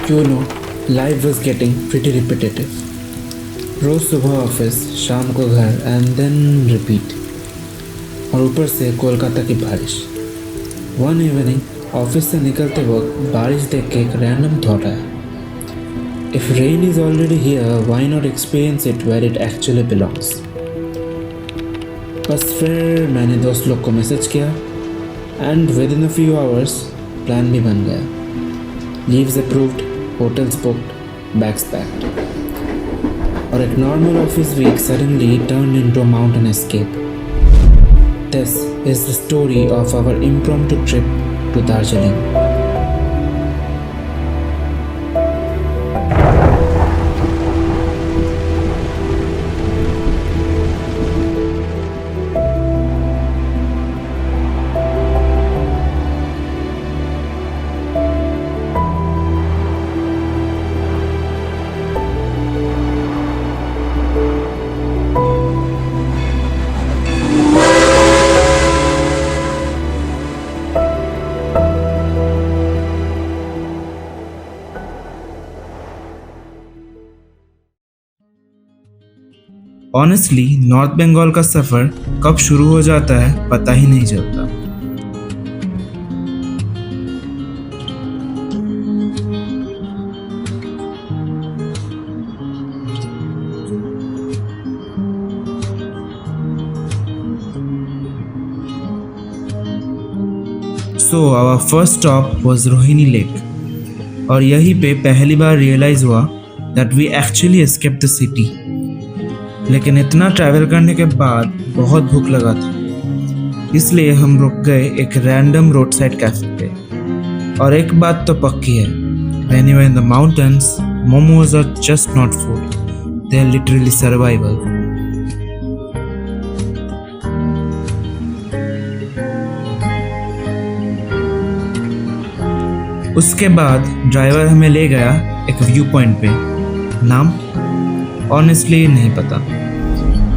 You know, life was getting pretty repetitive. रोज सुबह office, शाम को घर एंड देन रिपीट। और ऊपर से कोलकाता की बारिश। वन इवनिंग ऑफिस से निकलते वक्त बारिश देख के एक रैंडम थॉट आया। If rain is already here, why not experience it where it actually belongs. बस फिर मैंने दोस्त लोग को मैसेज किया and within a few hours plan भी बन गया। Leaves approved, hotels booked, bags packed. और एक normal office week suddenly turned into a mountain escape. This is the story of our impromptu trip to Darjeeling. Honestly north Bengal का सफ़र कब शुरू हो जाता है पता ही नहीं चलता। So our first stop was Rohini lake और यहीं पे पहली बार रियलाइज हुआ that we actually escape the city. लेकिन इतना ट्रैवल करने के बाद बहुत भूख लगा था, इसलिए हम रुक गए एक रैंडम रोड साइड कैफे पे। और एक बात तो पक्की है, when you are in the mountains, momos are just not food, they are literally survival. उसके बाद ड्राइवर हमें ले गया एक व्यू पॉइंट पे। नाम ऑनेस्टली नहीं पता,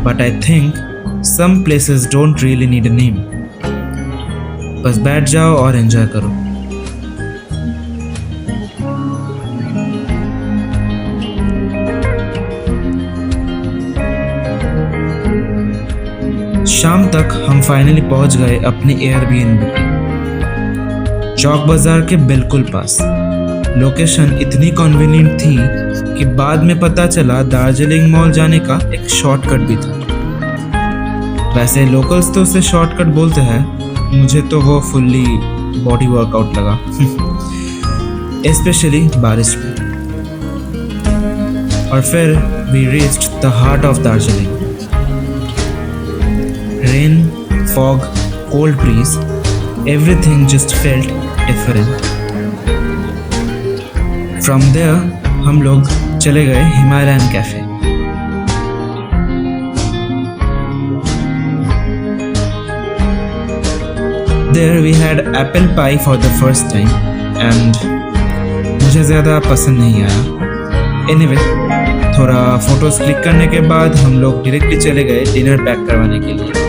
but I think some places don't really need a name. बस बैठ जाओ और एंजॉय करो। शाम तक हम फाइनली पहुंच गए अपने एयरबीएनबी पे, चौक बाजार के बिल्कुल पास। लोकेशन इतनी कन्वीनियंट थी कि बाद में पता चला दार्जिलिंग मॉल जाने का एक शॉर्टकट भी था। वैसे लोकल्स तो उसे शॉर्टकट बोलते हैं, मुझे तो वो फुल्ली बॉडी वर्कआउट लगा स्पेशली बारिश में। और फिर we reached the heart of Darjeeling. Rain, fog, cold breeze, everything just felt different. From there हम लोग चले गए Himalayan cafe. There we had apple pie for the first time and मुझे ज़्यादा पसंद नहीं आया। Anyway, थोड़ा फोटोज क्लिक करने के बाद हम लोग डायरेक्टली चले गए डिनर पैक करवाने के लिए।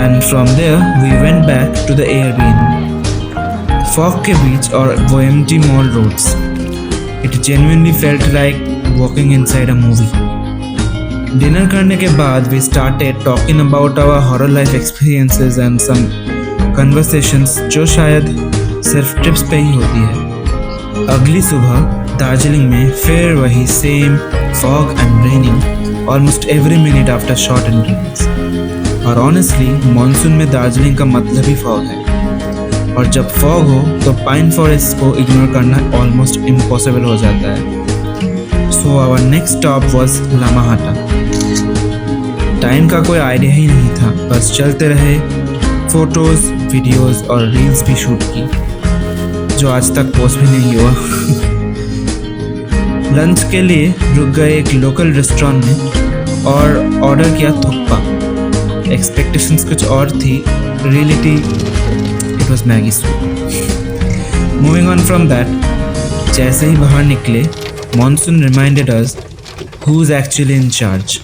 And from there we went back to the Airbnb. Fog के बीच और वो empty mall roads. It genuinely felt like walking inside a movie. Dinner करने के बाद we started talking about our horror life experiences and some conversations जो शायद सिर्फ trips पे ही होती है। अगली सुबह दार्जिलिंग में फिर वही same fog and raining almost every minute after short intervals. और ऑनेस्टली मॉनसून में दार्जिलिंग का मतलब ही फॉग है, और जब फॉग हो तो पाइन फॉरेस्ट को इग्नोर करना ऑलमोस्ट इम्पॉसिबल हो जाता है। So our next stop was Lamahatta. Time का कोई आइडिया ही नहीं था, बस चलते रहे, फोटोज, वीडियोस और रील्स भी शूट की, जो आज तक पोस्ट भी नहीं हुआ। लंच के लिए रुक गए एक लोकल रेस्टोरेंट में और ऑर्डर किया थुक्पा। एक्सपेक्टेशंस कुछ और थी, reality it was Maggi soup. Moving on from that, जैसे ही बाहर निकले, monsoon reminded us who is actually in charge.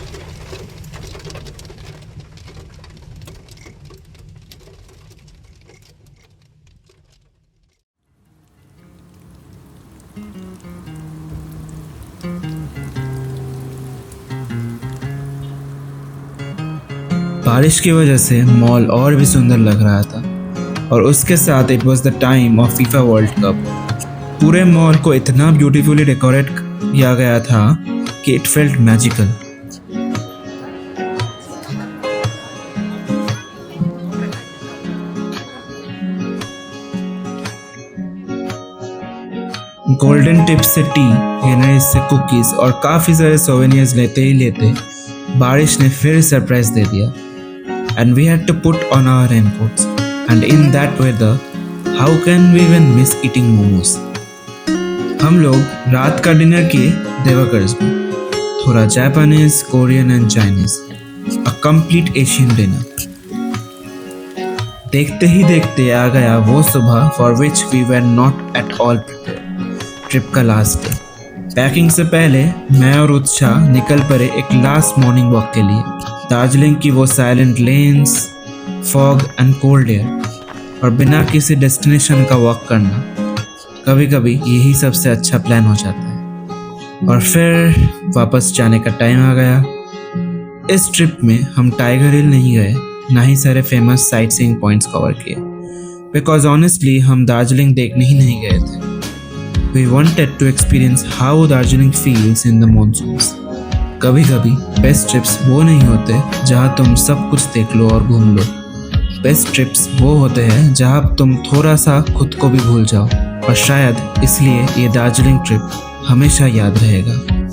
बारिश की वजह से मॉल और भी सुंदर लग रहा था और उसके साथ it was the time of FIFA world cup. पूरे मॉल को इतना ब्यूटीफुली डेकोरेट किया गया था कि it felt magical. Golden tips से टी, हेनरीज से कुकीज और काफ़ी सारे सोवेनियर्स लेते ही लेते बारिश ने फिर सरप्राइज दे दिया। And we had to put on our raincoats and in that weather how can we even miss eating momos. हम लोग रात का डिनर किए देवागर्स में, थोड़ा Japanese, Korean and Chinese, a complete Asian dinner. देखते ही देखते आ गया वो सुबह for which we were not at all prepared. Trip का लास्ट डे। पैकिंग से पहले मैं और उत्साह निकल पड़े एक लास्ट मॉर्निंग वॉक के लिए। दार्जिलिंग की वो silent lens, fog and cold air और बिना किसी डेस्टिनेशन का वॉक करना, कभी कभी यही सबसे अच्छा प्लान हो जाता है। और फिर वापस जाने का टाइम आ गया। इस ट्रिप में हम टाइगर हिल नहीं गए, ना ही सारे famous sight seeing points cover किए, बिकॉज ऑनेस्टली हम दार्जिलिंग देखने ही नहीं गए थे। We wanted to experience how Darjeeling feels in the monsoons. कभी कभी बेस्ट ट्रिप्स वो नहीं होते जहाँ तुम सब कुछ देख लो और घूम लो। बेस्ट ट्रिप्स वो होते हैं जहाँ तुम थोड़ा सा खुद को भी भूल जाओ। और शायद इसलिए ये दार्जिलिंग ट्रिप हमेशा याद रहेगा।